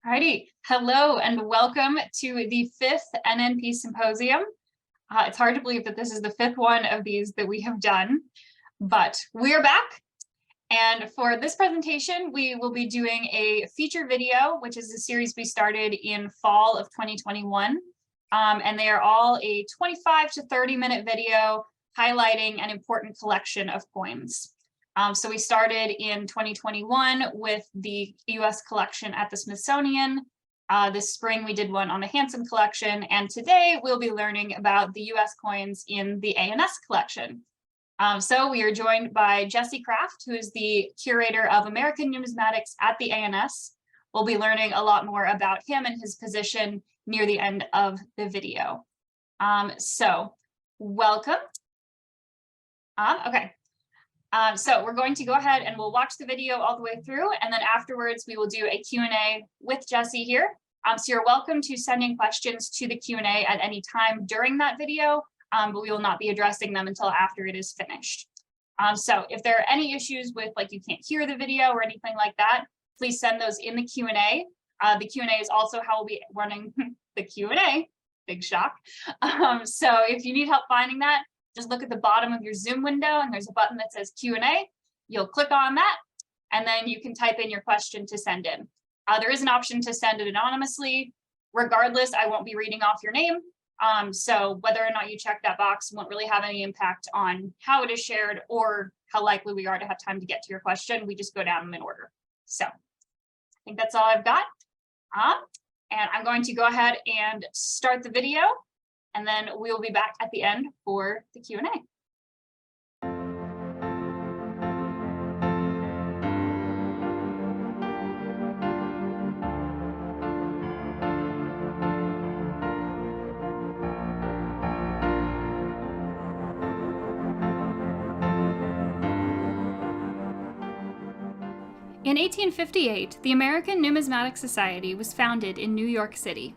Alrighty, hello and welcome to the fifth NNP Symposium. It's hard to believe that this is the fifth one of these that we have done, but we're back. And for this presentation, we will be doing a feature video, which is a series we started in fall of 2021. And they are all a 25 to 30-minute video highlighting an important collection of coins. So we started in 2021 with the US collection at the Smithsonian. This spring we did one on the Hansen Collection, and today we'll be learning about the US coins in the ANS collection. So we are joined by Jesse Kraft, who is the curator of American numismatics at the ANS. We'll be learning a lot more about him and his position near the end of the video. So welcome. Okay. So we're going to go ahead and we'll watch the video all the way through, and then afterwards we will do a Q&A with Jesse here. So you're welcome to send in questions to the Q&A at any time during that video, but we will not be addressing them until after it is finished. So if there are any issues with, like, you can't hear the video or anything like that, please send those in the Q&A. The Q&A is also how we'll be running the Q&A, big shock. So if you need help finding that, just look at the bottom of your Zoom window and there's a button that says Q&A. You'll click on that and then you can type in your question to send in. There is an option to send it anonymously. Regardless, I won't be reading off your name. So whether or not you check that box won't really have any impact on how it is shared or how likely we are to have time to get to your question. We just go down them in order. So I think that's all I've got. And I'm going to go ahead and start the video, and then we will be back at the end for the Q&A. In 1858, the American Numismatic Society was founded in New York City.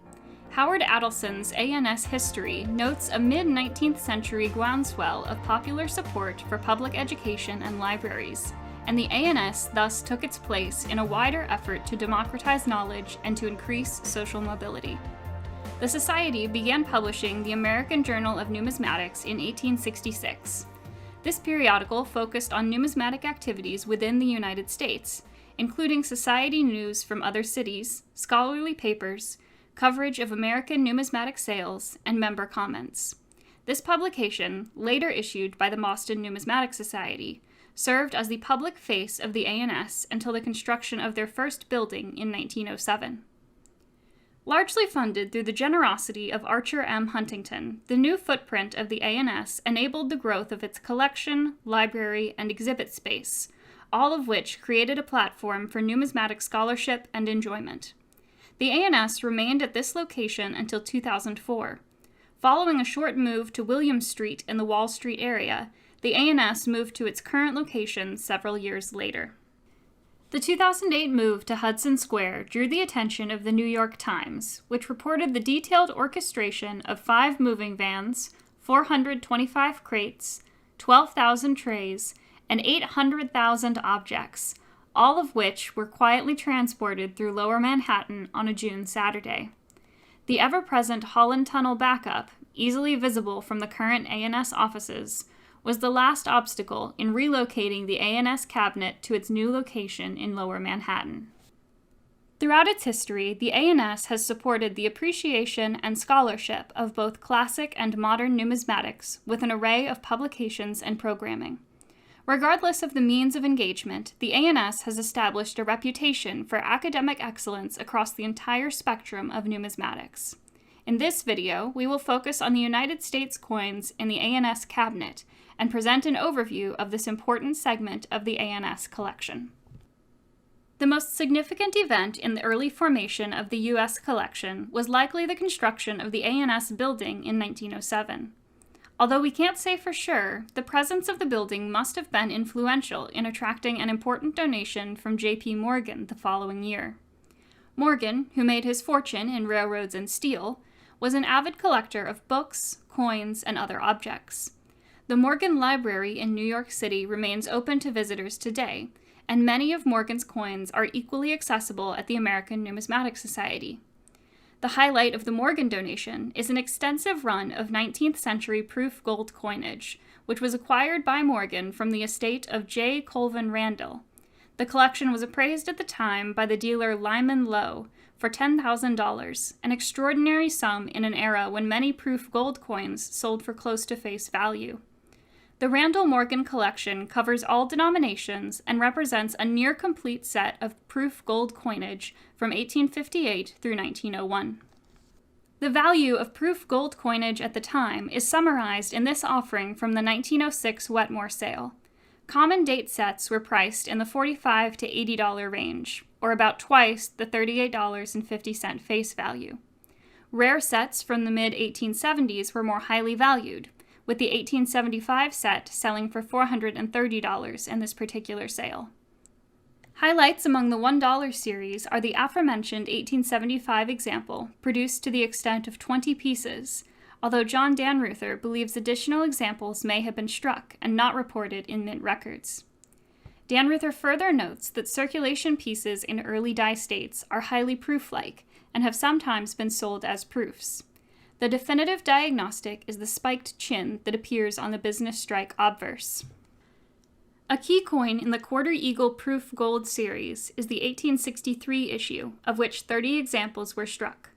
Howard Adelson's ANS History notes a mid-19th century groundswell of popular support for public education and libraries, and the ANS thus took its place in a wider effort to democratize knowledge and to increase social mobility. The Society began publishing the American Journal of Numismatics in 1866. This periodical focused on numismatic activities within the United States, including society news from other cities, scholarly papers, coverage of American numismatic sales, and member comments. This publication, later issued by the Boston Numismatic Society, served as the public face of the ANS until the construction of their first building in 1907. Largely funded through the generosity of Archer M. Huntington, the new footprint of the ANS enabled the growth of its collection, library, and exhibit space, all of which created a platform for numismatic scholarship and enjoyment. The ANS remained at this location until 2004. Following a short move to William Street in the Wall Street area, the ANS moved to its current location several years later. The 2008 move to Hudson Square drew the attention of the New York Times, which reported the detailed orchestration of 5 moving vans, 425 crates, 12,000 trays, and 800,000 objects, all of which were quietly transported through Lower Manhattan on a June Saturday. The ever-present Holland Tunnel backup, easily visible from the current ANS offices, was the last obstacle in relocating the ANS cabinet to its new location in Lower Manhattan. Throughout its history, the ANS has supported the appreciation and scholarship of both classic and modern numismatics with an array of publications and programming. Regardless of the means of engagement, the ANS has established a reputation for academic excellence across the entire spectrum of numismatics. In this video, we will focus on the United States coins in the ANS cabinet and present an overview of this important segment of the ANS collection. The most significant event in the early formation of the U.S. collection was likely the construction of the ANS building in 1907. Although we can't say for sure, the presence of the building must have been influential in attracting an important donation from J.P. Morgan the following year. Morgan, who made his fortune in railroads and steel, was an avid collector of books, coins, and other objects. The Morgan Library in New York City remains open to visitors today, and many of Morgan's coins are equally accessible at the American Numismatic Society. The highlight of the Morgan donation is an extensive run of 19th century proof gold coinage, which was acquired by Morgan from the estate of J. Colvin Randall. The collection was appraised at the time by the dealer Lyman Lowe for $10,000, an extraordinary sum in an era when many proof gold coins sold for close to face value. The Randall Morgan collection covers all denominations and represents a near-complete set of proof gold coinage from 1858 through 1901. The value of proof gold coinage at the time is summarized in this offering from the 1906 Wetmore sale. Common date sets were priced in the $45 to $80 range, or about twice the $38.50 face value. Rare sets from the mid-1870s were more highly valued, with the 1875 set selling for $430 in this particular sale. Highlights among the $1 series are the aforementioned 1875 example, produced to the extent of 20 pieces, although John Dannreuther believes additional examples may have been struck and not reported in mint records. Dannreuther further notes that circulation pieces in early die states are highly proof-like and have sometimes been sold as proofs. The definitive diagnostic is the spiked chin that appears on the business strike obverse. A key coin in the Quarter Eagle Proof Gold series is the 1863 issue, of which 30 examples were struck.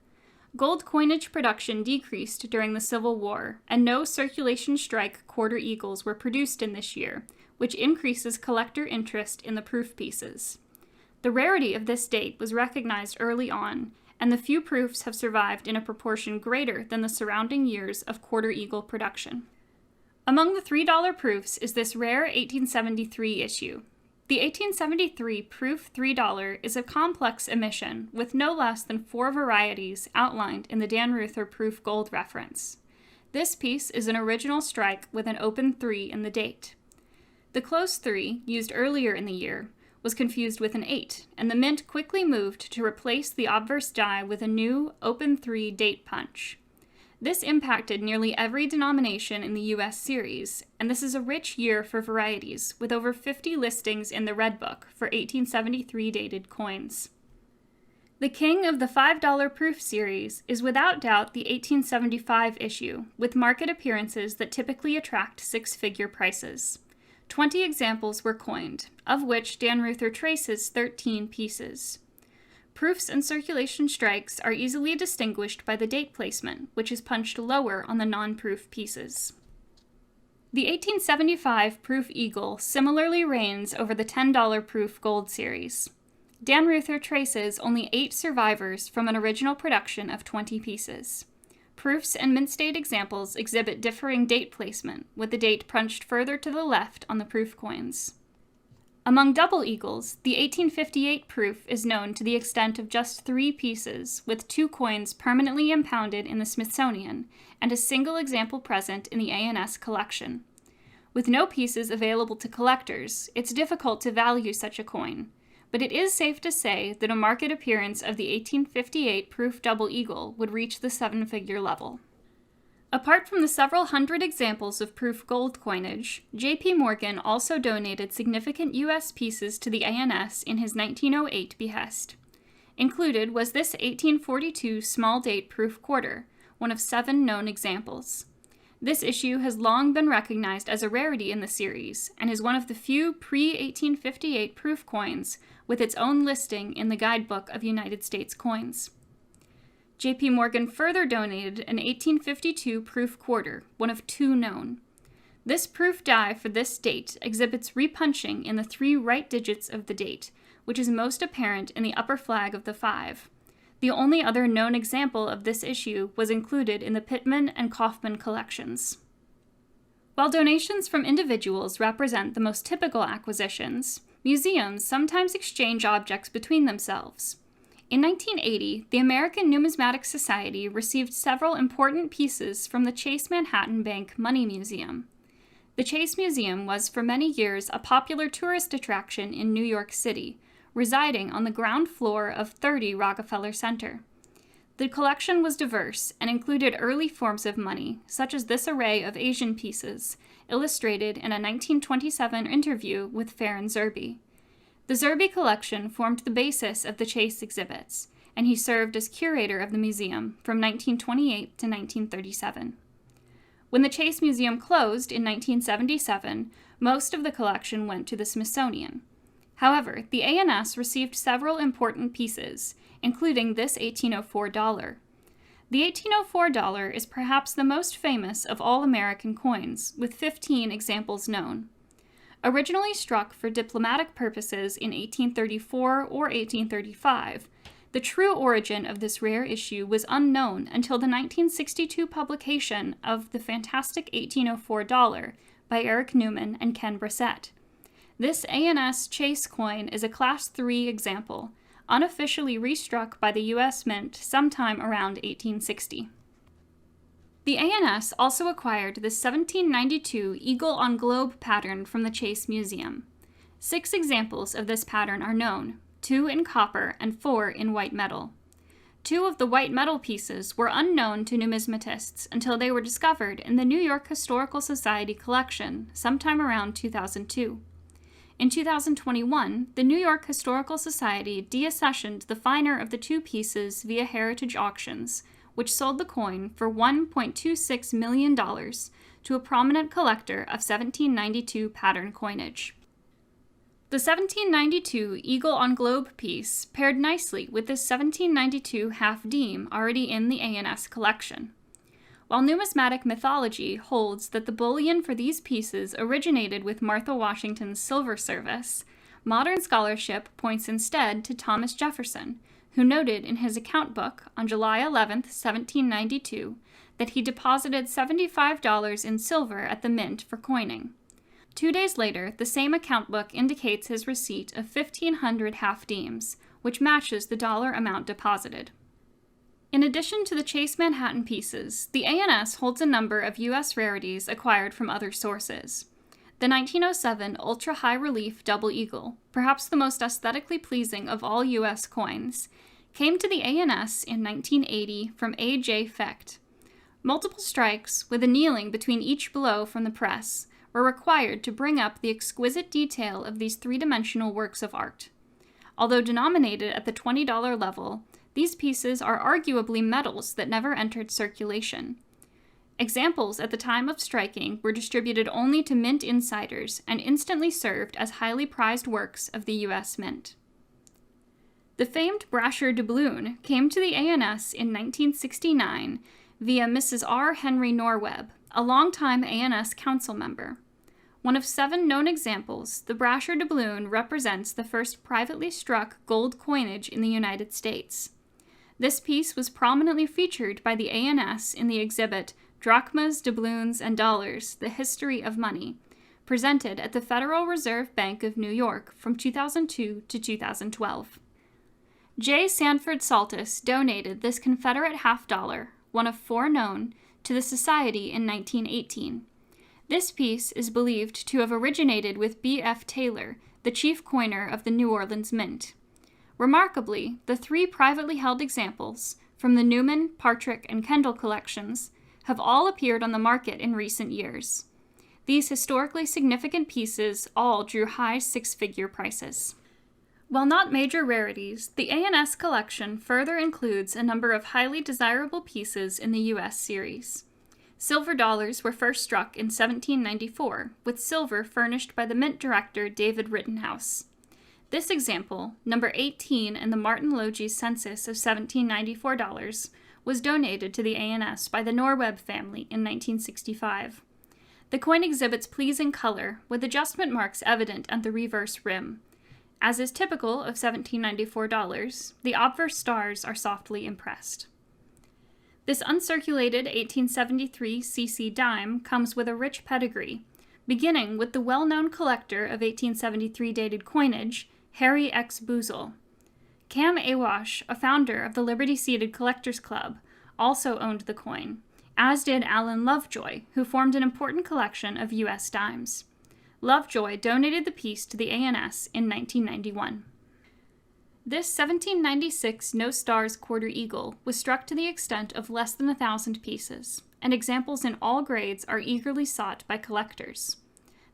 Gold coinage production decreased during the Civil War, and no circulation strike quarter eagles were produced in this year, which increases collector interest in the proof pieces. The rarity of this date was recognized early on, and the few proofs have survived in a proportion greater than the surrounding years of quarter eagle production. Among the $3 proofs is this rare 1873 issue. The 1873 proof $3 is a complex emission with no less than 4 varieties outlined in the Dannreuther proof gold reference. This piece is an original strike with an open 3 in the date. The close 3, used earlier in the year, was confused with an 8, and the mint quickly moved to replace the obverse die with a new open 3 date punch. This impacted nearly every denomination in the U.S. series, and this is a rich year for varieties, with over 50 listings in the Red Book for 1873 dated coins. The king of the $5 proof series is without doubt the 1875 issue, with market appearances that typically attract 6-figure prices. 20 examples were coined, of which Dannreuther traces 13 pieces. Proofs and circulation strikes are easily distinguished by the date placement, which is punched lower on the non-proof pieces. The 1875 proof eagle similarly reigns over the $10 proof gold series. Dannreuther traces only 8 survivors from an original production of 20 pieces. Proofs and mint state examples exhibit differing date placement, with the date punched further to the left on the proof coins. Among double eagles, the 1858 proof is known to the extent of just 3 pieces, with 2 coins permanently impounded in the Smithsonian, and a single example present in the ANS collection. With no pieces available to collectors, it's difficult to value such a coin, but it is safe to say that a market appearance of the 1858 proof double eagle would reach the 7-figure level. Apart from the several hundred examples of proof gold coinage, J.P. Morgan also donated significant U.S. pieces to the ANS in his 1908 behest. Included was this 1842 small date proof quarter, one of 7 known examples. This issue has long been recognized as a rarity in the series, and is one of the few pre-1858 proof coins with its own listing in the Guidebook of United States Coins. J.P. Morgan further donated an 1852 proof quarter, one of 2 known. This proof die for this date exhibits repunching in the 3 right digits of the date, which is most apparent in the upper flag of the 5. The only other known example of this issue was included in the Pittman and Kaufman collections. While donations from individuals represent the most typical acquisitions, museums sometimes exchange objects between themselves. In 1980, the American Numismatic Society received several important pieces from the Chase Manhattan Bank Money Museum. The Chase Museum was for many years a popular tourist attraction in New York City, residing on the ground floor of 30 Rockefeller Center. The collection was diverse and included early forms of money, such as this array of Asian pieces, illustrated in a 1927 interview with Farron Zerbe. The Zerbe collection formed the basis of the Chase exhibits, and he served as curator of the museum from 1928 to 1937. When the Chase Museum closed in 1977, most of the collection went to the Smithsonian. However, the ANS received several important pieces, including this 1804 dollar. The 1804 dollar is perhaps the most famous of all American coins, with 15 examples known. Originally struck for diplomatic purposes in 1834 or 1835, the true origin of this rare issue was unknown until the 1962 publication of The Fantastic 1804 Dollar by Eric Newman and Ken Brissett. This ANS Chase coin is a Class III example, unofficially restruck by the U.S. Mint sometime around 1860. The ANS also acquired the 1792 Eagle on Globe pattern from the Chase Museum. 6 examples of this pattern are known, 2 in copper and 4 in white metal. 2 of the white metal pieces were unknown to numismatists until they were discovered in the New York Historical Society collection sometime around 2002. In 2021, the New York Historical Society deaccessioned the finer of the 2 pieces via heritage auctions, which sold the coin for $1.26 million to a prominent collector of 1792 pattern coinage. The 1792 Eagle on Globe piece paired nicely with this 1792 half diem already in the ANS collection. While numismatic mythology holds that the bullion for these pieces originated with Martha Washington's silver service, modern scholarship points instead to Thomas Jefferson, who noted in his account book on July 11, 1792, that he deposited $75 in silver at the mint for coining. 2 days later, the same account book indicates his receipt of 1,500 half diems, which matches the dollar amount deposited. In addition to the Chase Manhattan pieces, the ANS holds a number of U.S. rarities acquired from other sources. The 1907 Ultra High Relief Double Eagle, perhaps the most aesthetically pleasing of all U.S. coins, came to the ANS in 1980 from A.J. Fecht. Multiple strikes, with a kneeling between each blow from the press, were required to bring up the exquisite detail of these three-dimensional works of art. Although denominated at the $20 level, these pieces are arguably metals that never entered circulation. Examples at the time of striking were distributed only to mint insiders and instantly served as highly prized works of the U.S. Mint. The famed brasher doubloon came to the ANS in 1969 via Mrs. R. Henry Norweb, a longtime ANS council member. One of 7 known examples, the brasher doubloon represents the first privately struck gold coinage in the United States. This piece was prominently featured by the ANS in the exhibit Drachmas, Doubloons, and Dollars, The History of Money, presented at the Federal Reserve Bank of New York from 2002 to 2012. J. Sanford Saltus donated this Confederate half-dollar, one of 4 known, to the Society in 1918. This piece is believed to have originated with B.F. Taylor, the chief coiner of the New Orleans Mint. Remarkably, the 3 privately held examples, from the Newman, Partrick, and Kendall collections, have all appeared on the market in recent years. These historically significant pieces all drew high 6-figure prices. While not major rarities, the ANS collection further includes a number of highly desirable pieces in the U.S. series. Silver dollars were first struck in 1794, with silver furnished by the Mint director David Rittenhouse. This example, number 18 in the Martin Logie census of $1794, was donated to the ANS by the Norweb family in 1965. The coin exhibits pleasing color, with adjustment marks evident at the reverse rim. As is typical of $1794, the obverse stars are softly impressed. This uncirculated 1873 cc dime comes with a rich pedigree, beginning with the well-known collector of 1873 dated coinage, Harry X. Boozle. Cam Awash, a founder of the Liberty-Seated Collectors Club, also owned the coin, as did Alan Lovejoy, who formed an important collection of U.S. dimes. Lovejoy donated the piece to the ANS in 1991. This 1796 no stars quarter eagle was struck to the extent of less than 1,000 pieces, and examples in all grades are eagerly sought by collectors.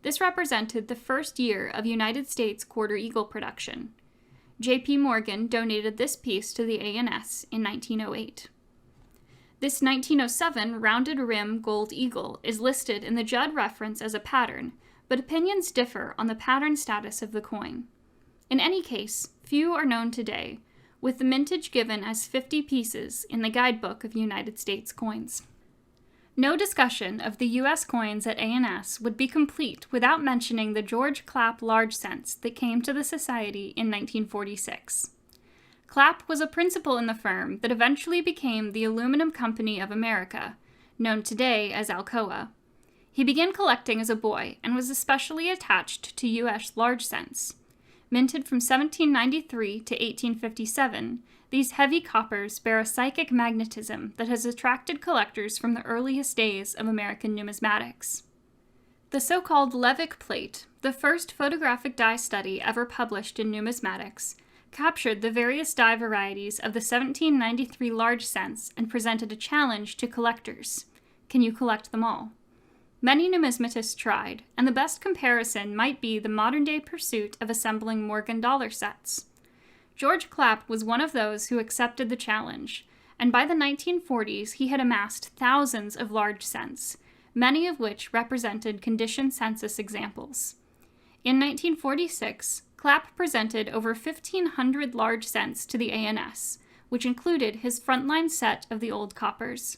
This represented the first year of United States quarter eagle production. J.P. Morgan donated this piece to the ANS in 1908. This 1907 rounded rim gold eagle is listed in the Judd reference as a pattern, but opinions differ on the pattern status of the coin. In any case, few are known today, with the mintage given as 50 pieces in the Guidebook of United States coins. No discussion of the U.S. coins at ANS would be complete without mentioning the George Clapp large cents that came to the Society in 1946. Clapp was a principal in the firm that eventually became the Aluminum Company of America, known today as Alcoa. He began collecting as a boy and was especially attached to U.S. large cents. Minted from 1793 to 1857, these heavy coppers bear a psychic magnetism that has attracted collectors from the earliest days of American numismatics. The so-called Levick plate, the first photographic die study ever published in numismatics, captured the various die varieties of the 1793 large cents and presented a challenge to collectors. Can you collect them all? Many numismatists tried, and the best comparison might be the modern-day pursuit of assembling Morgan dollar sets. George Clapp was one of those who accepted the challenge, and by the 1940s he had amassed thousands of large cents, many of which represented condition census examples. In 1946, Clapp presented over 1,500 large cents to the ANS, which included his frontline set of the old coppers.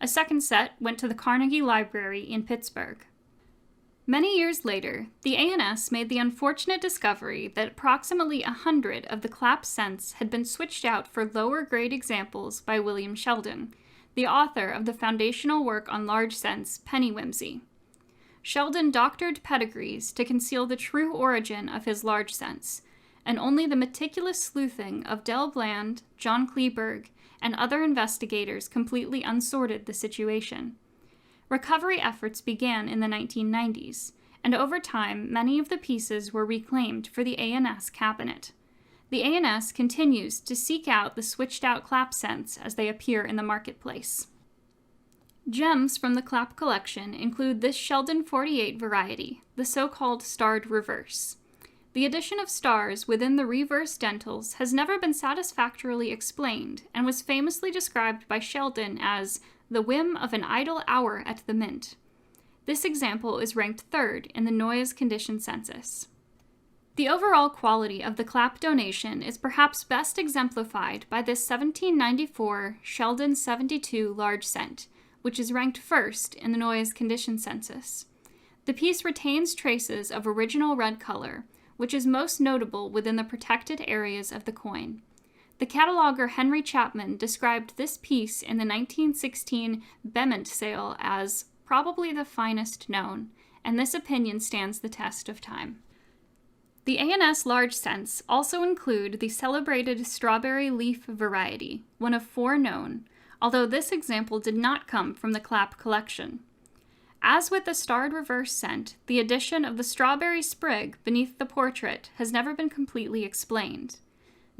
A second set went to the Carnegie Library in Pittsburgh. Many years later, the ANS made the unfortunate discovery that approximately 100 of the Clapp cents had been switched out for lower-grade examples by William Sheldon, the author of the foundational work on large cents, Penny Whimsy. Sheldon doctored pedigrees to conceal the true origin of his large cents, and only the meticulous sleuthing of Del Bland, John Kleberg, and other investigators completely unsorted the situation. Recovery efforts began in the 1990s, and over time, many of the pieces were reclaimed for the ANS cabinet. The ANS continues to seek out the switched-out Clapp cents as they appear in the marketplace. Gems from the Clapp collection include this Sheldon 48 variety, the so-called starred reverse. The addition of stars within the reverse dentals has never been satisfactorily explained and was famously described by Sheldon as the whim of an idle hour at the mint. This example is ranked third in the Noyes condition census. The overall quality of the Clapp donation is perhaps best exemplified by this 1794 Sheldon 72 large cent, which is ranked first in the Noyes condition census. The piece retains traces of original red color, which is most notable within the protected areas of the coin. The cataloger Henry Chapman described this piece in the 1916 Bement sale as probably the finest known, and this opinion stands the test of time. The ANS large cents also include the celebrated strawberry leaf variety, one of 4 known, although this example did not come from the Clapp collection. As with the starred reverse cent, the addition of the strawberry sprig beneath the portrait has never been completely explained.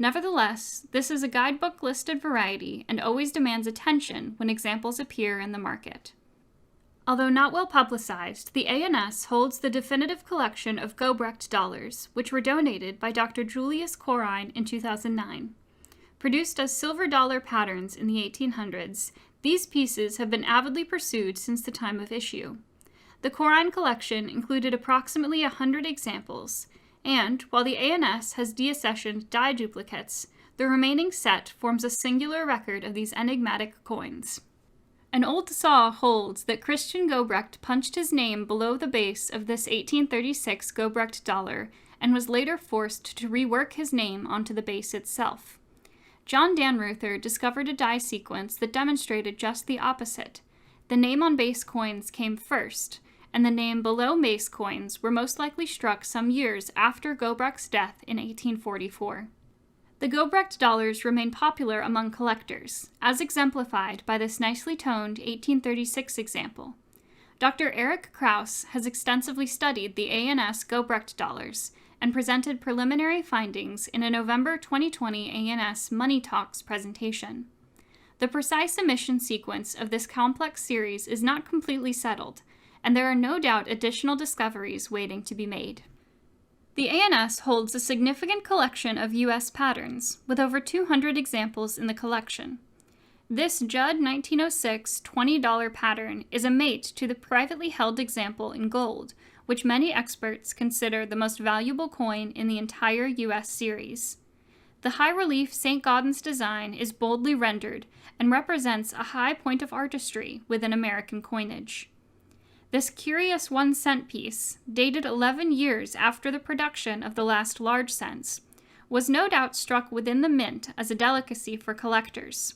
Nevertheless, this is a guidebook-listed variety and always demands attention when examples appear in the market. Although not well publicized, the ANS holds the definitive collection of Gobrecht dollars, which were donated by Dr. Julius Korine in 2009. Produced as silver dollar patterns in the 1800s, these pieces have been avidly pursued since the time of issue. The Korine collection included approximately 100 examples, and, while the ANS has deaccessioned die duplicates, the remaining set forms a singular record of these enigmatic coins. An old saw holds that Christian Gobrecht punched his name below the base of this 1836 Gobrecht dollar and was later forced to rework his name onto the base itself. John Dannreuther discovered a die sequence that demonstrated just the opposite. The name on base coins came first, and the name below base coins were most likely struck some years after Gobrecht's death in 1844. The Gobrecht dollars remain popular among collectors, as exemplified by this nicely toned 1836 example. Dr. Eric Krauss has extensively studied the ANS Gobrecht dollars and presented preliminary findings in a November 2020 ANS Money Talks presentation. The precise emission sequence of this complex series is not completely settled, and there are no doubt additional discoveries waiting to be made. The ANS holds a significant collection of U.S. patterns, with over 200 examples in the collection. This Judd 1906 $20 pattern is a mate to the privately held example in gold, which many experts consider the most valuable coin in the entire U.S. series. The high-relief St. Gaudens design is boldly rendered and represents a high point of artistry within American coinage. This curious 1-cent piece, dated 11 years after the production of the last large cents, was no doubt struck within the mint as a delicacy for collectors.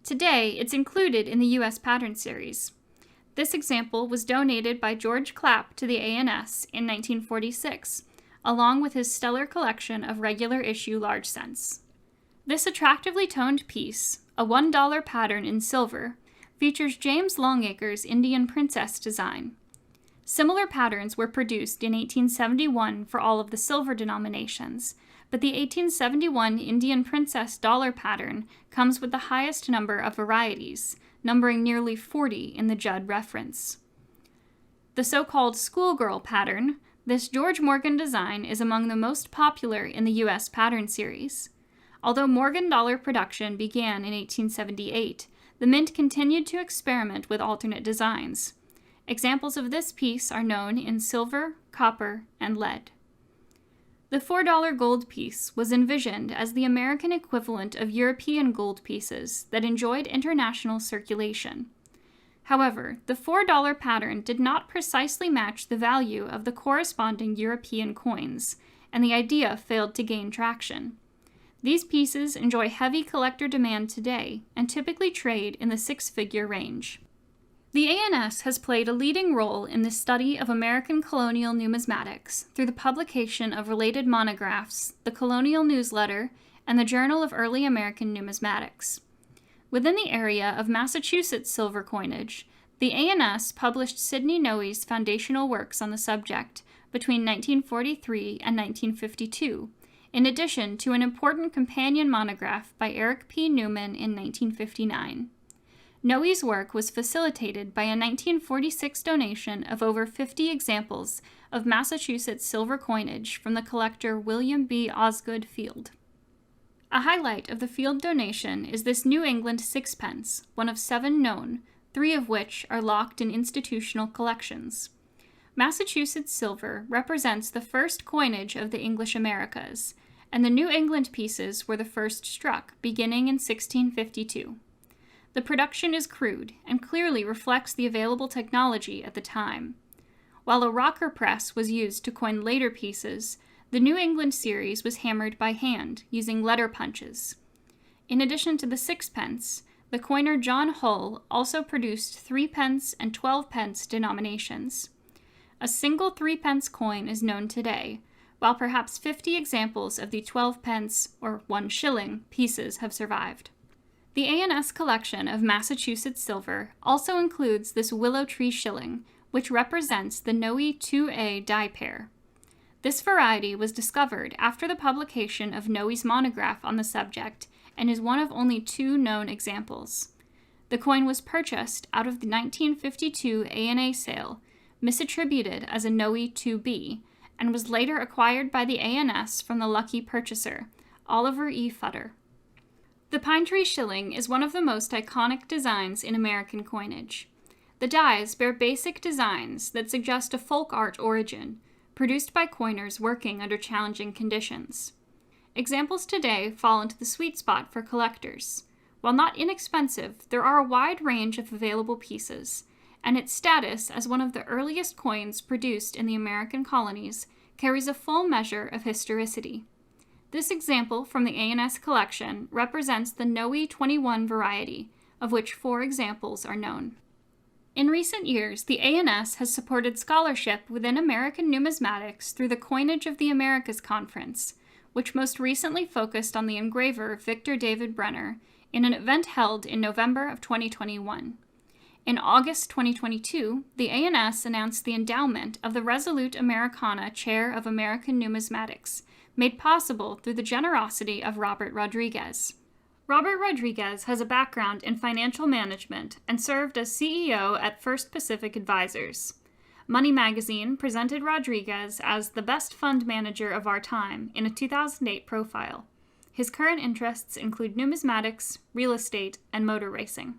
Today, it's included in the U.S. pattern series. This example was donated by George Clapp to the ANS in 1946, along with his stellar collection of regular issue large cents. This attractively toned piece, a $1 pattern in silver, features James Longacre's Indian Princess design. Similar patterns were produced in 1871 for all of the silver denominations, but the 1871 Indian Princess dollar pattern comes with the highest number of varieties, numbering nearly 40 in the Judd reference. The so-called schoolgirl pattern, this George Morgan design is among the most popular in the U.S. pattern series. Although Morgan dollar production began in 1878, the mint continued to experiment with alternate designs. Examples of this piece are known in silver, copper, and lead. The $4 gold piece was envisioned as the American equivalent of European gold pieces that enjoyed international circulation. However, the $4 pattern did not precisely match the value of the corresponding European coins, and the idea failed to gain traction. These pieces enjoy heavy collector demand today and typically trade in the six-figure range. The ANS has played a leading role in the study of American colonial numismatics through the publication of related monographs, the Colonial Newsletter, and the Journal of Early American Numismatics. Within the area of Massachusetts silver coinage, the ANS published Sidney Noe's foundational works on the subject between 1943 and 1952, in addition to an important companion monograph by Eric P. Newman in 1959. Noe's work was facilitated by a 1946 donation of over 50 examples of Massachusetts silver coinage from the collector William B. Osgood Field. A highlight of the Field donation is this New England sixpence, one of 7 known, 3 of which are locked in institutional collections. Massachusetts silver represents the first coinage of the English Americas, and the New England pieces were the first struck, beginning in 1652. The production is crude and clearly reflects the available technology at the time. While a rocker press was used to coin later pieces, the New England series was hammered by hand, using letter punches. In addition to the sixpence, the coiner John Hull also produced 3-pence and 12-pence denominations. A single 3-pence coin is known today, while perhaps 50 examples of the 12-pence, or 1 shilling, pieces have survived. The ANS collection of Massachusetts silver also includes this willow tree shilling, which represents the Noe 2A die pair. This variety was discovered after the publication of Noe's monograph on the subject and is one of only 2 known examples. The coin was purchased out of the 1952 ANA sale, misattributed as a Noe 2B, and was later acquired by the ANS from the lucky purchaser, Oliver E. Futter. The pine tree shilling is one of the most iconic designs in American coinage. The dies bear basic designs that suggest a folk art origin, produced by coiners working under challenging conditions. Examples today fall into the sweet spot for collectors. While not inexpensive, there are a wide range of available pieces, and its status as one of the earliest coins produced in the American colonies carries a full measure of historicity. This example from the ANS collection represents the Noe 21 variety, of which 4 examples are known. In recent years, the ANS has supported scholarship within American numismatics through the Coinage of the Americas Conference, which most recently focused on the engraver Victor David Brenner in an event held in November of 2021. In August 2022, the ANS announced the endowment of the Resolute Americana Chair of American Numismatics, made possible through the generosity of Robert Rodriguez. Robert Rodriguez has a background in financial management and served as CEO at First Pacific Advisors. Money Magazine presented Rodriguez as the best fund manager of our time in a 2008 profile. His current interests include numismatics, real estate, and motor racing.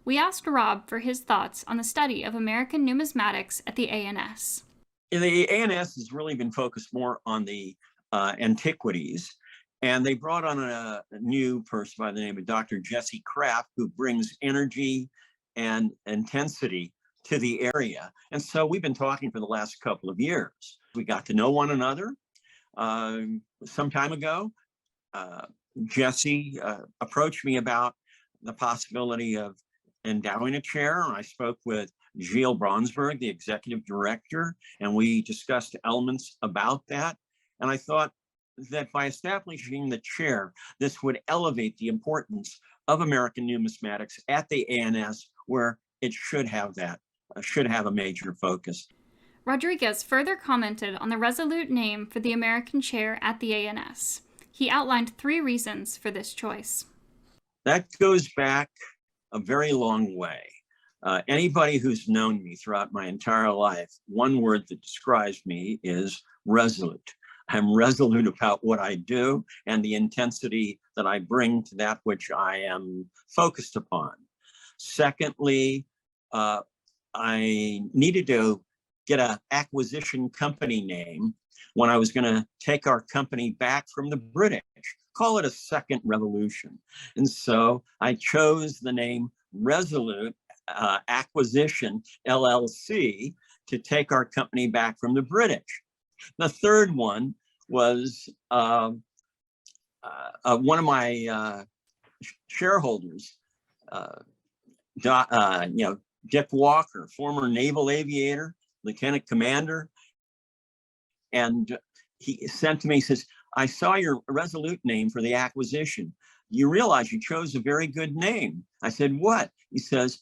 We asked Rob for his thoughts on the study of American numismatics at the ANS. The ANS has really been focused more on the antiquities, and they brought on a new person by the name of Dr. Jesse Kraft, who brings energy and intensity to the area. And so we've been talking for the last couple of years. We got to know one another some time ago. Jesse approached me about the possibility of endowing a chair. I spoke with Gilles Bronsberg, the executive director, and we discussed elements about that. And I thought that by establishing the chair, this would elevate the importance of American numismatics at the ANS, where it should have a major focus. Rodriguez further commented on the resolute name for the American chair at the ANS. He outlined 3 reasons for this choice. That goes back a very long way. Anybody who's known me throughout my entire life, one word that describes me is resolute. I'm resolute about what I do and the intensity that I bring to that which I am focused upon. Secondly, I needed to get an acquisition company name when I was going to take our company back from the British, call it a second revolution. And so I chose the name Resolute Acquisition LLC to take our company back from the British. The third one was one of my shareholders, Dick Walker, former naval aviator, lieutenant commander. And he sent to me, he says, I saw your Resolute name for the acquisition. You realize you chose a very good name. I said, what? He says,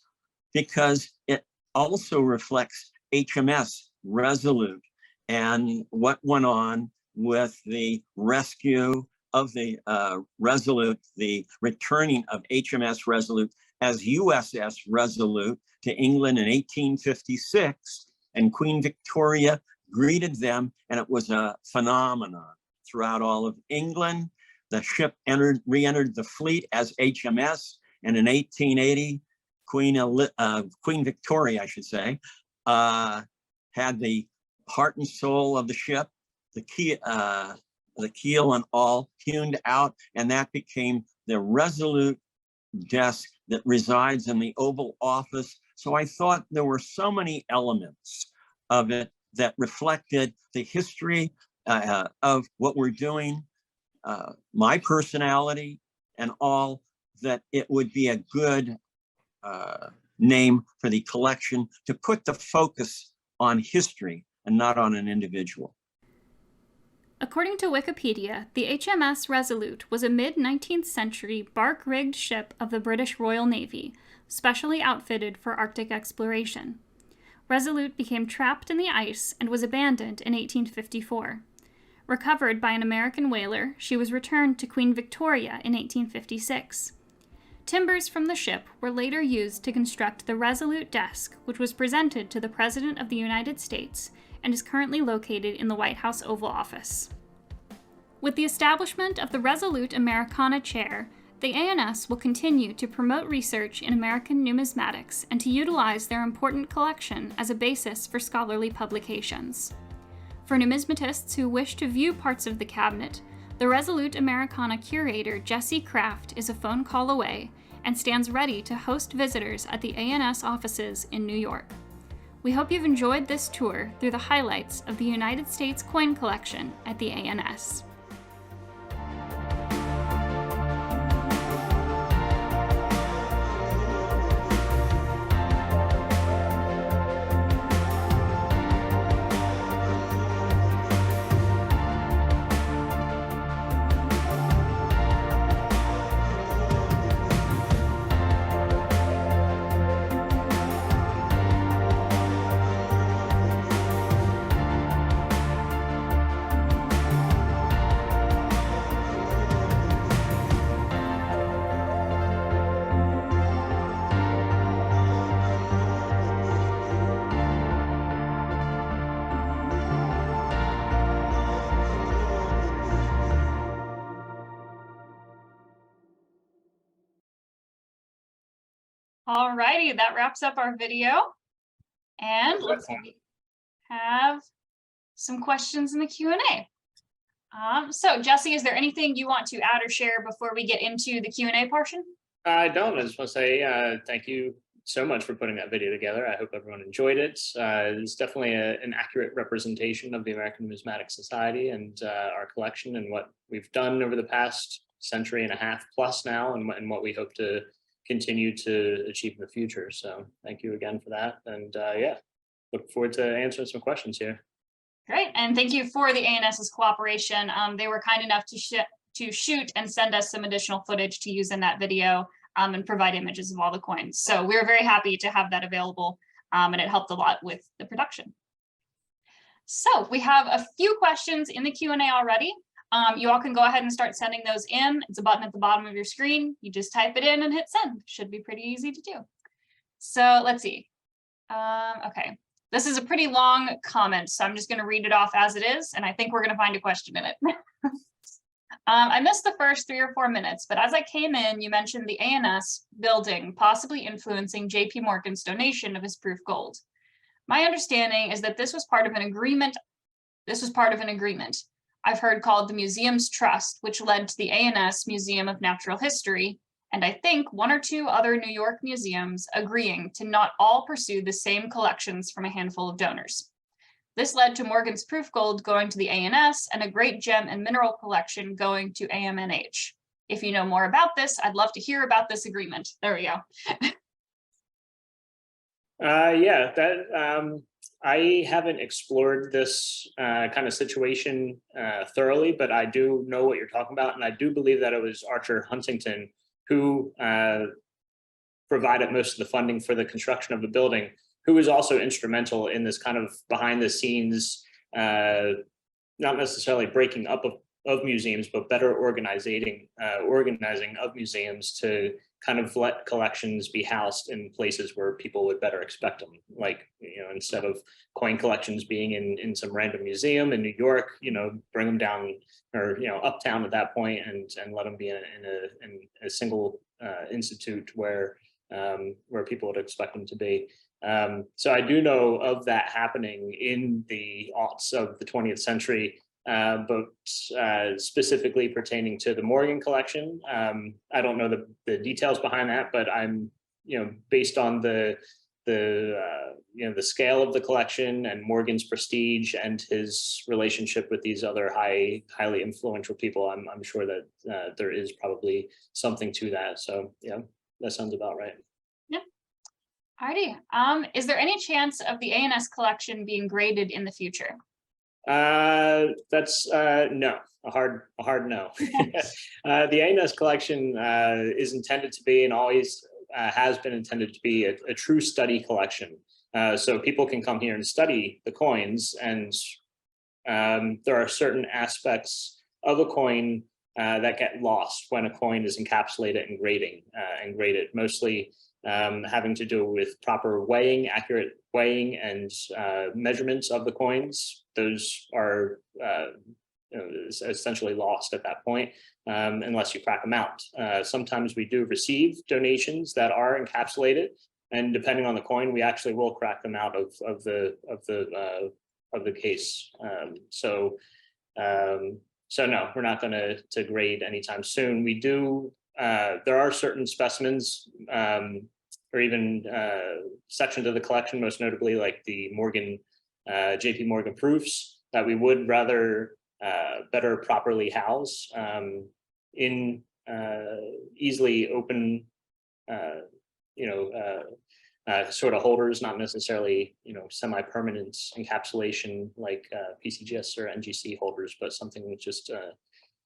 because it also reflects HMS Resolute and what went on with the rescue of the Resolute, the returning of HMS Resolute as USS Resolute to England in 1856. And Queen Victoria greeted them, and it was a phenomenon throughout all of England. The ship re-entered the fleet as HMS, and in 1880, Queen Victoria, I should say, had the heart and soul of the ship, the keel and all hewn out, and that became the Resolute desk that resides in the Oval Office. So I thought there were so many elements of it that reflected the history of what we're doing, my personality, and all, that it would be a good name for the collection to put the focus on history and not on an individual. According to Wikipedia, the HMS Resolute was a mid-19th century bark-rigged ship of the British Royal Navy, specially outfitted for Arctic exploration. Resolute became trapped in the ice and was abandoned in 1854. Recovered by an American whaler, she was returned to Queen Victoria in 1856. Timbers from the ship were later used to construct the Resolute desk, which was presented to the President of the United States and is currently located in the White House Oval Office. With the establishment of the Resolute Americana Chair, the ANS will continue to promote research in American numismatics and to utilize their important collection as a basis for scholarly publications. For numismatists who wish to view parts of the cabinet, the Resolute Americana curator Jesse Kraft is a phone call away and stands ready to host visitors at the ANS offices in New York. We hope you've enjoyed this tour through the highlights of the United States coin collection at the ANS. All righty, that wraps up our video. And let's have some questions in the Q&A. So Jesse, is there anything you want to add or share before we get into the Q&A portion? I don't. I just want to say thank you so much for putting that video together. I hope everyone enjoyed it. It's definitely an accurate representation of the American Numismatic Society and our collection and what we've done over the past century and a half plus now, and what we hope to continue to achieve in the future. So thank you again for that. And yeah, look forward to answering some questions here. Great, and thank you for the ANS's cooperation. They were kind enough to shoot and send us some additional footage to use in that video and provide images of all the coins. So we're very happy to have that available, and it helped a lot with the production. So we have a few questions in the Q&A already. You all can go ahead and start sending those in. It's a button at the bottom of your screen. You just type it in and hit send. Should be pretty easy to do. So let's see. Okay. This is a pretty long comment, so I'm just going to read it off as it is, and I think we're going to find a question in it. I missed the first 3 or 4 minutes, but as I came in, you mentioned the ANS building possibly influencing JP Morgan's donation of his proof gold. My understanding is that this was part of an agreement. I've heard called the Museum's Trust, which led to the ANS Museum of Natural History, and I think 1 or 2 other New York museums agreeing to not all pursue the same collections from a handful of donors. This led to Morgan's proof gold going to the ANS and a great gem and mineral collection going to AMNH. If you know more about this, I'd love to hear about this agreement. There we go. Yeah, that I haven't explored this kind of situation thoroughly, but I do know what you're talking about, and I do believe that it was Archer Huntington who provided most of the funding for the construction of the building, who was also instrumental in this kind of behind the scenes, not necessarily breaking up of museums, but better organizing of museums to kind of let collections be housed in places where people would better expect them. Like, instead of coin collections being in some random museum in New York, bring them down or, uptown at that point and let them be in a single institute where people would expect them to be. So I do know of that happening in the aughts of the 20th century, but specifically pertaining to the Morgan collection. I don't know the details behind that, but I'm, based on the scale of the collection and Morgan's prestige and his relationship with these other highly influential people, I'm sure that there is probably something to that. So yeah, that sounds about right. Yeah. Alrighty. Is there any chance of the ANS collection being graded in the future? That's no, a hard no. The ANS collection is intended to be, and always has been intended to be, a true study collection. So people can come here and study the coins, and there are certain aspects of a coin that get lost when a coin is encapsulated and graded, mostly having to do with proper weighing, accurate weighing and measurements of the coins. Those are essentially lost at that point, unless you crack them out. Sometimes we do receive donations that are encapsulated, and depending on the coin, we actually will crack them out of the case. So no, we're not going to grade anytime soon. We do. There are certain specimens or even sections of the collection, most notably like the JP Morgan proofs, that we would rather better properly house in easily open, sort of holders, not necessarily, semi-permanent encapsulation like PCGS or NGC holders, but something just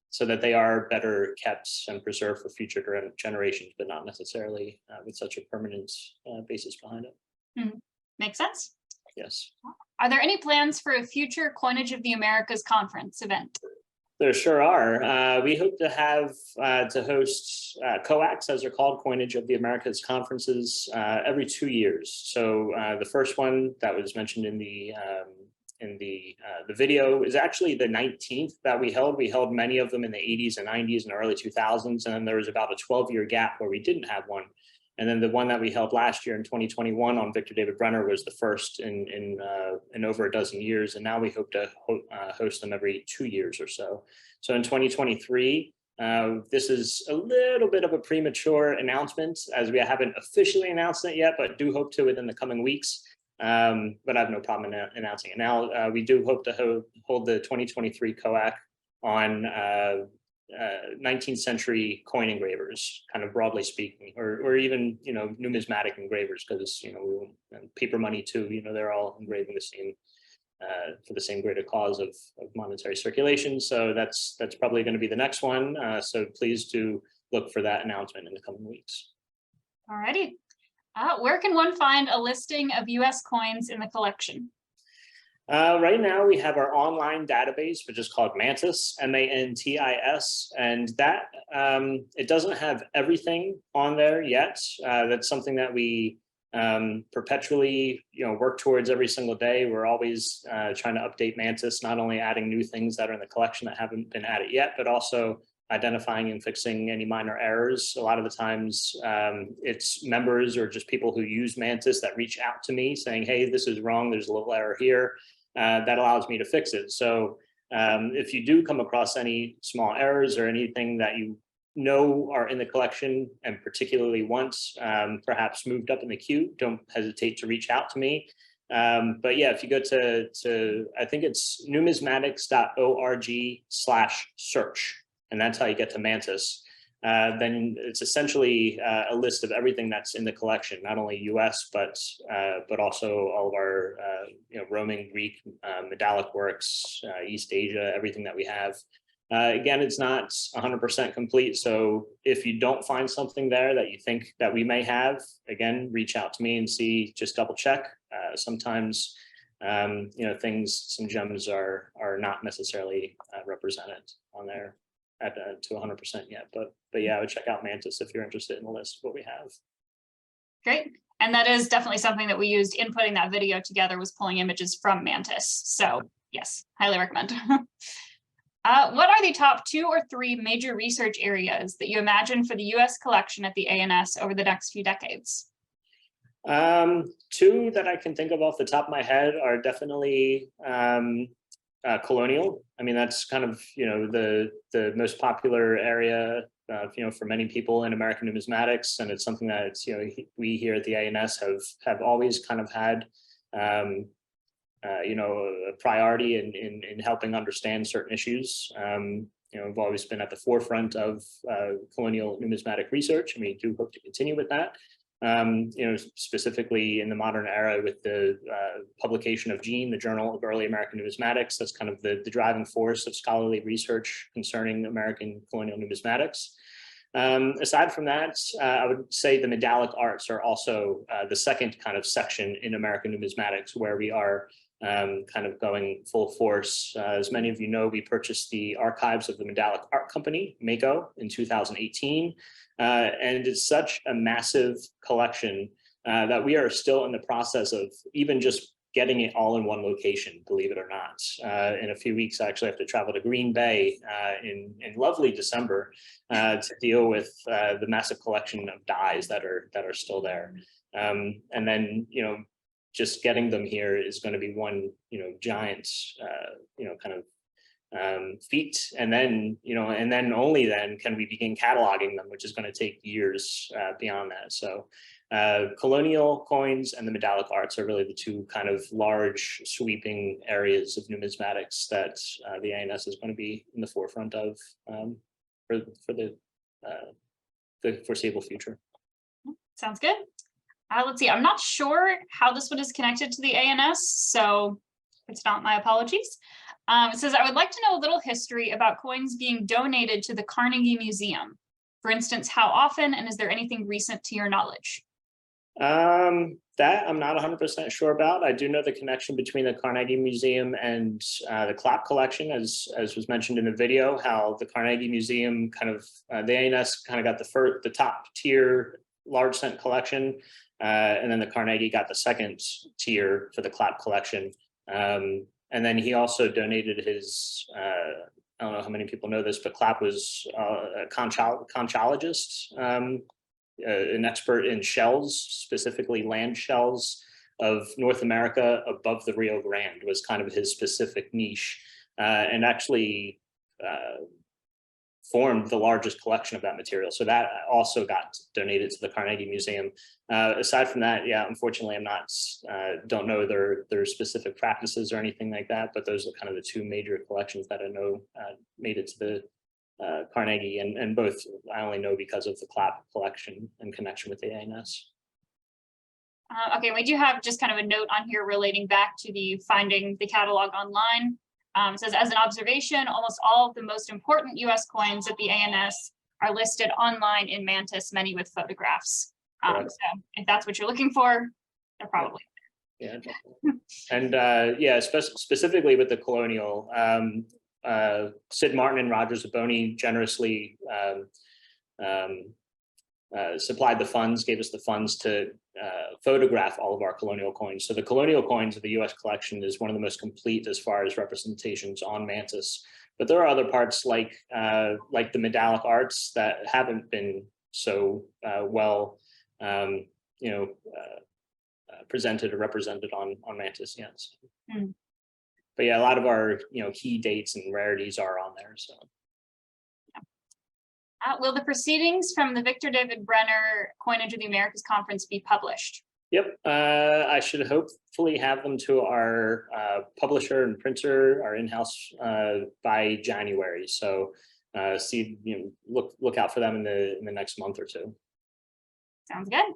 so that they are better kept and preserved for future generations, but not necessarily with such a permanent basis behind it. Mm-hmm. Makes sense. Yes. Are there any plans for a future Coinage of the Americas conference event? There sure are. We hope to have to host COAX, as they're called, Coinage of the Americas conferences, every 2 years. So the first one that was mentioned in the video is actually the 19th that we held. We held many of them in the 80s and 90s and early 2000s, and then there was about a 12-year gap where we didn't have one. And then the one that we held last year in 2021 on Victor David Brenner was the first in over a dozen years. And now we hope to host them every 2 years or so. So in 2023, this is a little bit of a premature announcement, as we haven't officially announced it yet, but do hope to within the coming weeks. But I have no problem announcing it now. We do hope to hold the 2023 COAC on 19th century coin engravers, kind of broadly speaking, or even, you know, numismatic engravers, because, you know, paper money too, you know, they're all engraving the same, for the same greater cause of monetary circulation. So that's probably going to be the next one. So please do look for that announcement in the coming weeks. All righty. Where can one find a listing of US coins in the collection? Right now, we have our online database, which is called Mantis, MANTIS, and that it doesn't have everything on there yet. That's something that we perpetually, you know, work towards every single day. We're always trying to update Mantis, not only adding new things that are in the collection that haven't been added yet, but also identifying and fixing any minor errors. A lot of the times it's members or just people who use Mantis that reach out to me saying, hey, this is wrong, there's a little error here. That allows me to fix it. So if you do come across any small errors or anything that you know are in the collection and particularly once perhaps moved up in the queue, don't hesitate to reach out to me. But yeah, if you go to I think it's numismatics.org/search, and that's how you get to Mantis. Then it's essentially a list of everything that's in the collection, not only US, but also all of our you know, Roman, Greek, medallic works, East Asia, everything that we have. Again, it's not 100% complete. So if you don't find something there that you think that we may have, again, reach out to me and see, just double check. Sometimes, you know, some gems are not necessarily represented on there to 100% yet, but yeah, I would check out Mantis if you're interested in the list of what we have. Great. And that is definitely something that we used in putting that video together, was pulling images from Mantis. So yes, highly recommend. What are the top 2 or 3 major research areas that you imagine for the US collection at the ANS over the next few decades? 2 that I can think of off the top of my head are definitely colonial. I mean, that's kind of, you know, the most popular area, you know, for many people in American numismatics, and it's something that, you know, we here at the ANS have always kind of had, you know, a priority in helping understand certain issues. You know, we've always been at the forefront of colonial numismatic research, and we do hope to continue with that. You know, specifically in the modern era with the publication of GENE, the Journal of Early American Numismatics. That's kind of the driving force of scholarly research concerning American colonial numismatics. Aside from that, I would say the medallic arts are also the second kind of section in American numismatics, where we are kind of going full force. As many of you know, we purchased the archives of the Medallic Art Company, MACO, in 2018. And it's such a massive collection that we are still in the process of even just getting it all in one location, believe it or not. In a few weeks, I actually have to travel to Green Bay in lovely December to deal with the massive collection of dies that are still there. And then, you know, just getting them here is going to be one, you know, giant, you know, kind of feat. And then, you know, and then only then can we begin cataloging them, which is going to take years beyond that. So colonial coins and the medallic arts are really the 2 kind of large sweeping areas of numismatics that the ANS is going to be in the forefront of for the foreseeable future. Sounds good. Let's see, I'm not sure how this one is connected to the ANS, so if it's not, my apologies. It says, I would like to know a little history about coins being donated to the Carnegie Museum. For instance, how often, and is there anything recent to your knowledge? That I'm not 100% sure about. I do know the connection between the Carnegie Museum and the Clapp collection, as was mentioned in the video, how the Carnegie Museum kind of, the ANS kind of got the top tier large cent collection, and then the Carnegie got the second tier for the Clapp collection. And then he also donated his, I don't know how many people know this, but Clapp was a conchologist an expert in shells, specifically land shells of North America above the Rio Grande was kind of his specific niche, and actually formed the largest collection of that material. So that also got donated to the Carnegie Museum. Aside from that, yeah, unfortunately, I'm not, don't know their specific practices or anything like that, but those are kind of the two major collections that I know made it to the Carnegie, and both I only know because of the Clapp collection in connection with the ANS. Okay, we do have just kind of a note on here relating back to the finding the catalog online. It says, as an observation, almost all of the most important US coins at the ANS are listed online in Mantis, many with photographs. So if that's what you're looking for, they're probably there. Yeah, and yeah, specifically with the colonial, Sid Martin and Roger Zaboni generously supplied the funds, gave us the funds to photograph all of our colonial coins. So the colonial coins of the US collection is one of the most complete as far as representations on Mantis. But there are other parts like the medallic arts that haven't been so well, presented or represented on Mantis yet. So. But yeah, a lot of our key dates and rarities are on there. So. Will the proceedings from the Victor David Brenner Coinage of the Americas Conference be published? Yep, I should hopefully have them to our publisher and printer, our in-house, by January. So look out for them in the next month or two. Sounds good.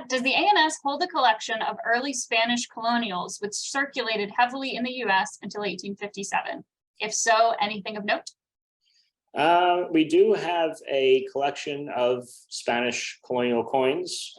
Does the ANS hold a collection of early Spanish colonials which circulated heavily in the US until 1857? If so, anything of note? We do have a collection of Spanish colonial coins.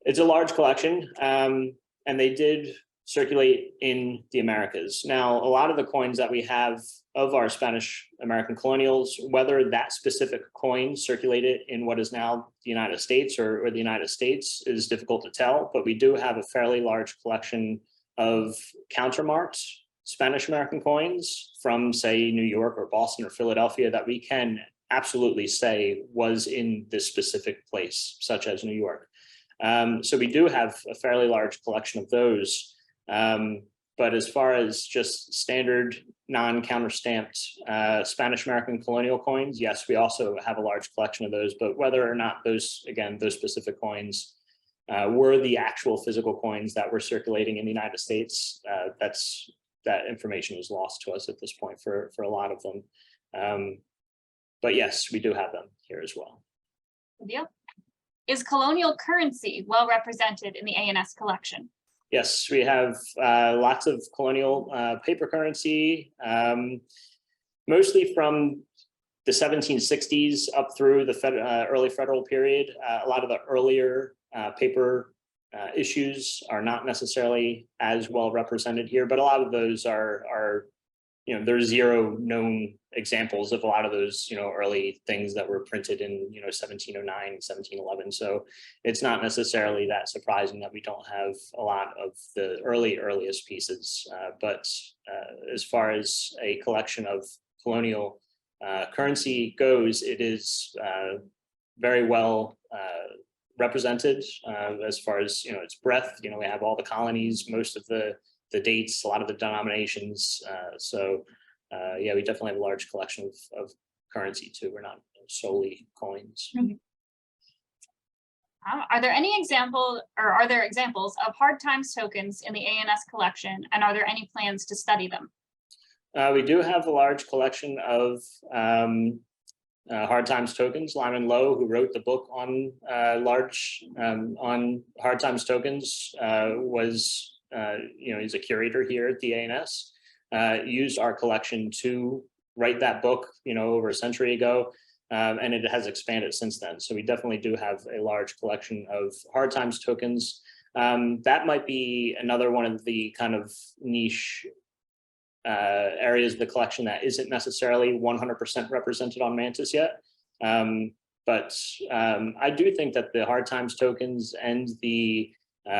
It's a large collection, and they did circulate in the Americas. Now, a lot of the coins that we have of our Spanish American colonials, whether that specific coin circulated in what is now the United States or the United States is difficult to tell, but we do have a fairly large collection of countermarked Spanish American coins from, say, New York or Boston or Philadelphia that we can absolutely say was in this specific place, such as New York. So we do have a fairly large collection of those. But as far as just standard non-counterstamped Spanish American colonial coins, yes, we also have a large collection of those. But whether or not those, again, those specific coins were the actual physical coins that were circulating in the United States, that information is lost to us at this point for a lot of them. But yes, we do have them here as well. Good deal. Is colonial currency well represented in the ANS collection? Yes, we have lots of colonial paper currency, mostly from the 1760s up through the early federal period. A lot of the earlier paper issues are not necessarily as well represented here, but a lot of those are there's zero known examples of a lot of those, early things that were printed in, 1709, 1711. So it's not necessarily that surprising that we don't have a lot of the earliest pieces. But as far as a collection of colonial currency goes, it is very well represented as far as, its breadth. We have all the colonies, most of the dates, a lot of the denominations. Yeah, we definitely have a large collection of currency too. We're not solely coins. Mm-hmm. Are there examples of hard times tokens in the ANS collection, and are there any plans to study them? We do have a large collection of hard times tokens. Lyman Lowe, who wrote the book on on hard times tokens, was he's a curator here at the ANS. Used our collection to write that book, over a century ago, and it has expanded since then. So we definitely do have a large collection of hard times tokens. That might be another one of the kind of niche areas of the collection that isn't necessarily 100% represented on Mantis yet. But I do think that the hard times tokens and the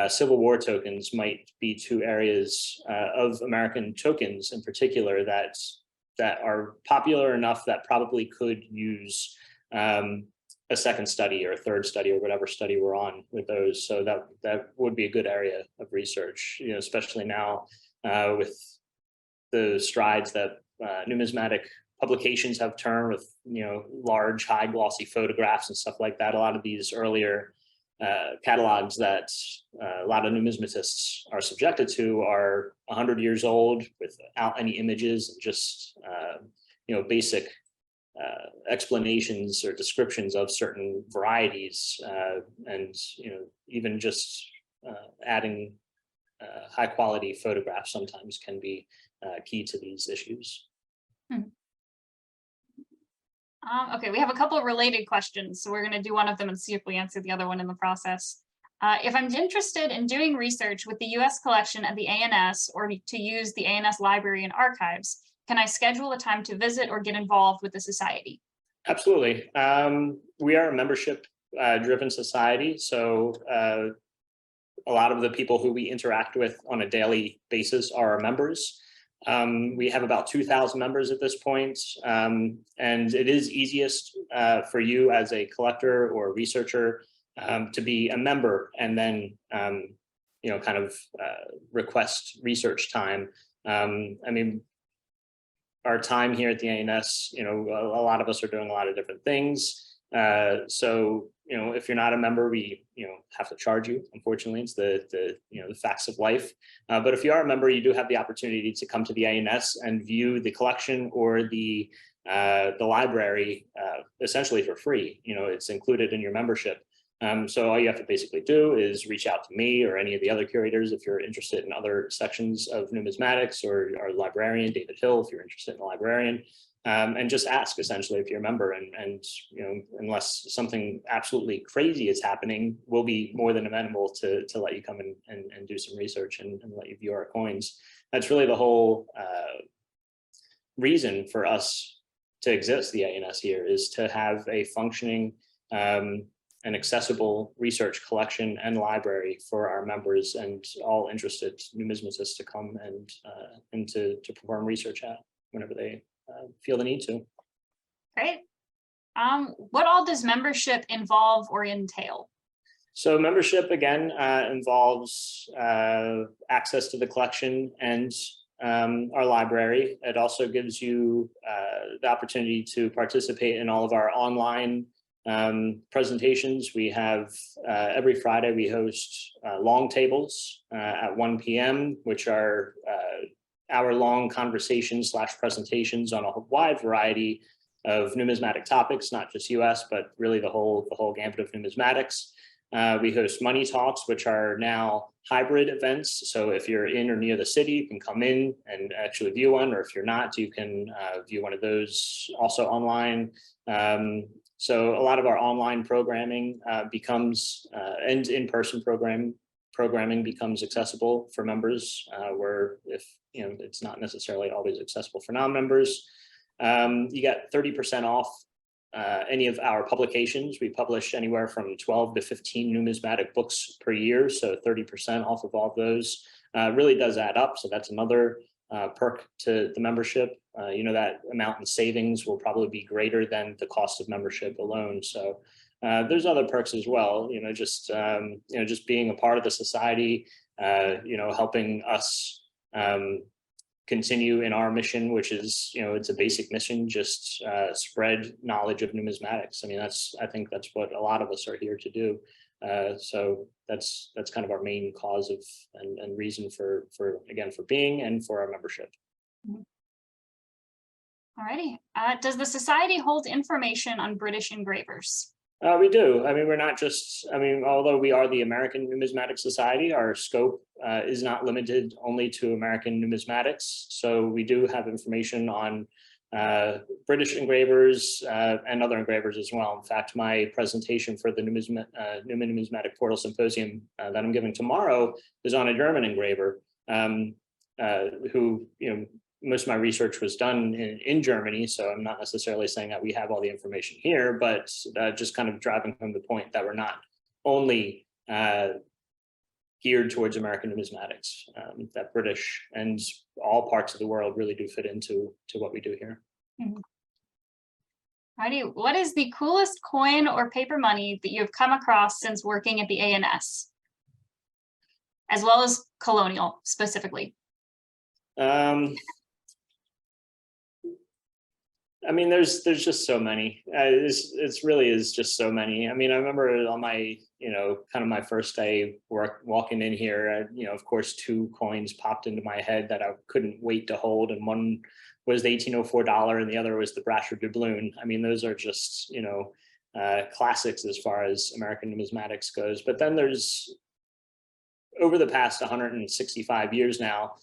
Civil War tokens might be two areas of American tokens in particular that are popular enough that probably could use a second study or a third study or whatever study we're on with those. So that would be a good area of research, especially now with the strides that numismatic publications have turned with, large, high glossy photographs and stuff like that. A lot of these earlier catalogs that a lot of numismatists are subjected to are 100 years old without any images, just, basic explanations or descriptions of certain varieties, and even just adding high quality photographs sometimes can be key to these issues. Okay, we have a couple of related questions, so we're going to do one of them and see if we answer the other one in the process. If I'm interested in doing research with the U.S. collection at the ANS or to use the ANS library and archives, can I schedule a time to visit or get involved with the society? Absolutely. We are a membership-driven society, so a lot of the people who we interact with on a daily basis are our members. We have about 2,000 members at this point, and it is easiest for you as a collector or researcher to be a member and then request research time. Our time here at the ANS, a lot of us are doing a lot of different things. So if you're not a member, we have to charge you. Unfortunately, it's the facts of life. But if you are a member, you do have the opportunity to come to the ANS and view the collection or the library essentially for free. It's included in your membership. So all you have to basically do is reach out to me or any of the other curators if you're interested in other sections of numismatics, or our librarian, David Hill, if you're interested in a librarian, and just ask essentially if you're a member. And unless something absolutely crazy is happening, we'll be more than amenable to let you come and do some research and let you view our coins. That's really the whole reason for us to exist, the ANS here, is to have a functioning an accessible research collection and library for our members and all interested numismatists to come and to perform research at whenever they feel the need to. Great. What all does membership involve or entail? So membership, again, involves access to the collection and our library. It also gives you the opportunity to participate in all of our online presentations. We have every Friday we host long tables at 1 p.m., which are hour-long conversations / presentations on a wide variety of numismatic topics, not just US, but really the whole gambit of numismatics. We host money talks, which are now hybrid events. So if you're in or near the city, you can come in and actually view one, or if you're not, you can view one of those also online. So a lot of our online programming becomes, and in-person programming becomes accessible for members, where if it's not necessarily always accessible for non-members. You get 30% off any of our publications. We publish anywhere from 12 to 15 numismatic books per year, so 30% off of all of those really does add up. So that's another perk to the membership. That amount in savings will probably be greater than the cost of membership alone. So there's other perks as well. Just being a part of the society, helping us continue in our mission, which is, it's a basic mission, just spread knowledge of numismatics. I think that's what a lot of us are here to do. So that's kind of our main cause of and reason for being and for our membership. Alrighty. Does the society hold information on British engravers? We do. We're not just, although we are the American Numismatic Society, our scope is not limited only to American numismatics. So we do have information on British engravers and other engravers as well. In fact, my presentation for the Newman Numismatic Portal Symposium that I'm giving tomorrow is on a German engraver who, most of my research was done in Germany, so I'm not necessarily saying that we have all the information here, but just kind of driving home the point that we're not only geared towards American numismatics, that British and all parts of the world really do fit into what we do here. Mm-hmm. Alrighty, what is the coolest coin or paper money that you have come across since working at the ANS? As well as colonial specifically. I mean, there's just so many. It's really is just so many. I mean, I remember on my, kind of my first day walking in here, of course, 2 coins popped into my head that I couldn't wait to hold, and one was the $1804 and the other was the Brasher doubloon. I mean, those are just classics as far as American numismatics goes. But then there's, over the past 165 years now,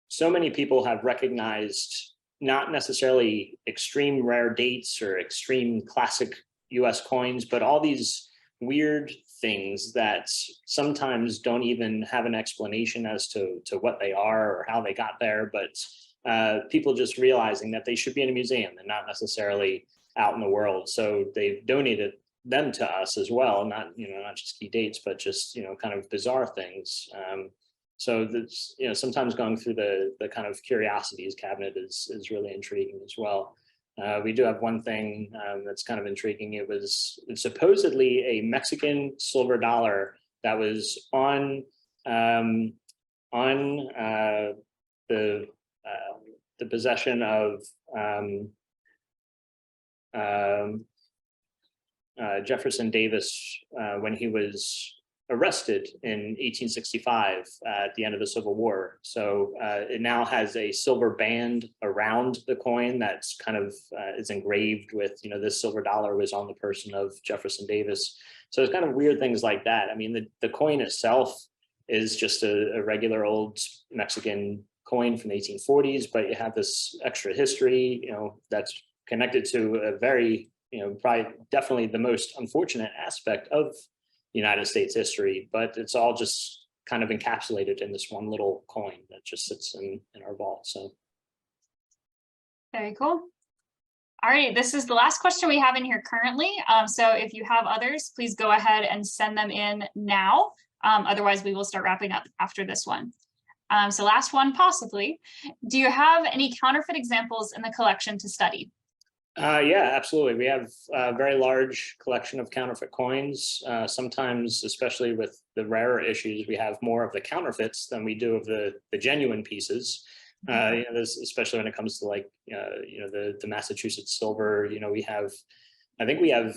so many people have recognized not necessarily extreme rare dates or extreme classic US coins, but all these weird things that sometimes don't even have an explanation as to what they are or how they got there, but people just realizing that they should be in a museum and not necessarily out in the world. So they've donated them to us as well, not just key dates, but just kind of bizarre things. So that's, sometimes going through the kind of curiosities cabinet is really intriguing as well. We do have one thing that's kind of intriguing. It's supposedly a Mexican silver dollar that was on the possession of Jefferson Davis when he was arrested in 1865 at the end of the Civil War. So it now has a silver band around the coin that's kind of is engraved with, this silver dollar was on the person of Jefferson Davis. So it's kind of weird things like that. I mean, the coin itself is just a regular old Mexican coin from the 1840s, but you have this extra history, that's connected to a very, probably definitely the most unfortunate aspect of United States history, but it's all just kind of encapsulated in this one little coin that just sits in our vault. So very cool. All right, this is the last question we have in here currently. So if you have others, please go ahead and send them in now. Otherwise, we will start wrapping up after this one. So last one, possibly. Do you have any counterfeit examples in the collection to study? Yeah, absolutely. We have a very large collection of counterfeit coins. Sometimes, especially with the rarer issues, we have more of the counterfeits than we do of the genuine pieces. Especially when it comes to the Massachusetts silver. I think we have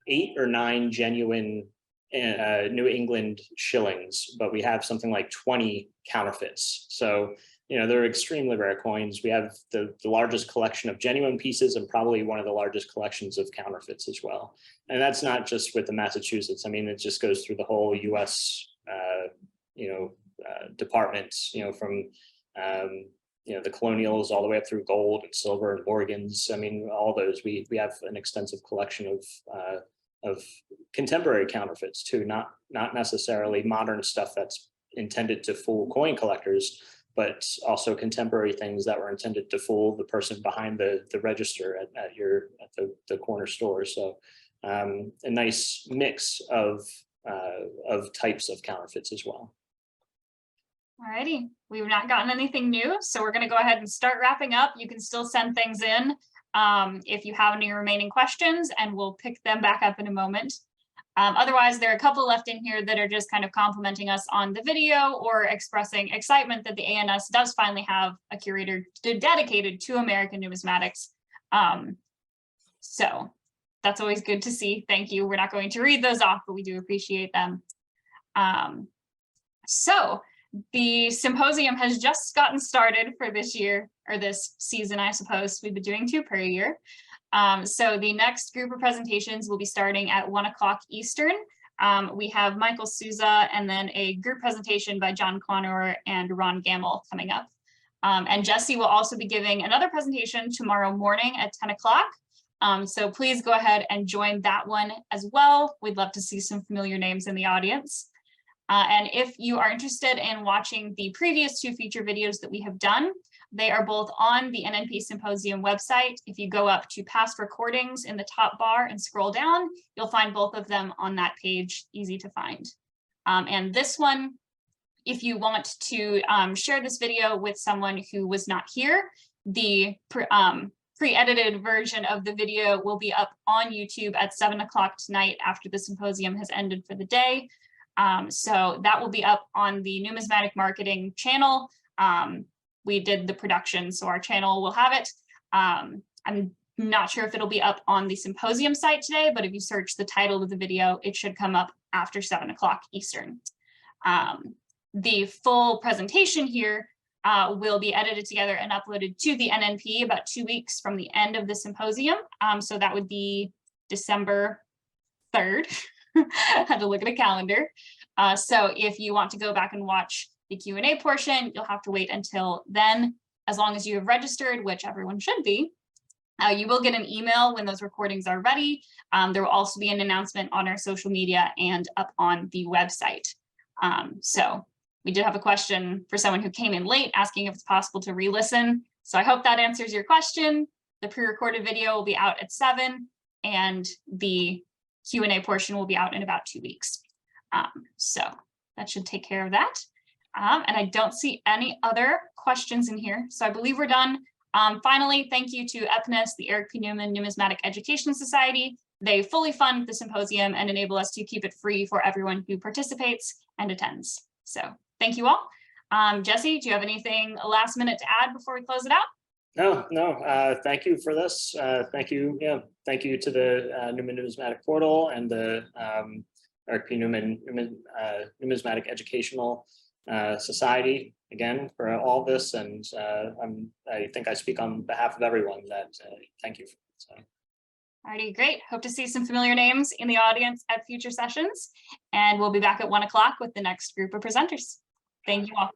8 or 9 genuine New England shillings, but we have something like 20 counterfeits. So they're extremely rare coins. We have the largest collection of genuine pieces and probably one of the largest collections of counterfeits as well. And that's not just with the Massachusetts. I mean, it just goes through the whole U.S. Departments. From the colonials all the way up through gold and silver and Morgans. I mean, all those. We have an extensive collection of contemporary counterfeits too. Not necessarily modern stuff that's intended to fool coin collectors, but also contemporary things that were intended to fool the person behind the register at the corner store. So a nice mix of types of counterfeits as well. Alrighty, we've not gotten anything new, so we're going to go ahead and start wrapping up. You can still send things in if you have any remaining questions, and we'll pick them back up in a moment. Otherwise, there are a couple left in here that are just kind of complimenting us on the video or expressing excitement that the ANS does finally have a curator dedicated to American numismatics. So that's always good to see. Thank you. We're not going to read those off, but we do appreciate them. So the symposium has just gotten started for this year, or this season, I suppose. We've been doing 2 per year. So the next group of presentations will be starting at 1 o'clock Eastern. We have Michael Souza and then a group presentation by John Quanor and Ron Gamble coming up. And Jesse will also be giving another presentation tomorrow morning at 10 o'clock. So please go ahead and join that one as well. We'd love to see some familiar names in the audience. And if you are interested in watching the previous 2 feature videos that we have done, they are both on the NNP Symposium website. If you go up to past recordings in the top bar and scroll down, you'll find both of them on that page, easy to find. And this one, if you want to share this video with someone who was not here, the pre-edited version of the video will be up on YouTube at 7 o'clock tonight after the symposium has ended for the day. So that will be up on the Numismatic Marketing channel. We did the production, so our channel will have it. I'm not sure if it'll be up on the symposium site today, but if you search the title of the video, it should come up after 7 o'clock Eastern. The full presentation here will be edited together and uploaded to the NNP about 2 weeks from the end of the symposium. So that would be December 3rd. I had to look at a calendar. So if you want to go back and watch the Q&A portion, you'll have to wait until then. As long as you have registered, which everyone should be, you will get an email when those recordings are ready. There will also be an announcement on our social media and up on the website. So we did have a question for someone who came in late asking if it's possible to re-listen. So I hope that answers your question. The pre-recorded video will be out at 7 and the Q&A portion will be out in about 2 weeks. So that should take care of that. And I don't see any other questions in here. So I believe we're done. Finally, thank you to EPNIS, the Eric P. Newman Numismatic Education Society. They fully fund the symposium and enable us to keep it free for everyone who participates and attends. So thank you all. Jesse, do you have anything last minute to add before we close it out? No. Thank you for this. Thank you. Yeah, thank you to the Newman Numismatic Portal and the Eric P. Newman Numismatic Educational Society again for all this. And I think I speak on behalf of everyone that thank you. So. Alrighty, great. Hope to see some familiar names in the audience at future sessions. And we'll be back at 1 o'clock with the next group of presenters. Thank you all.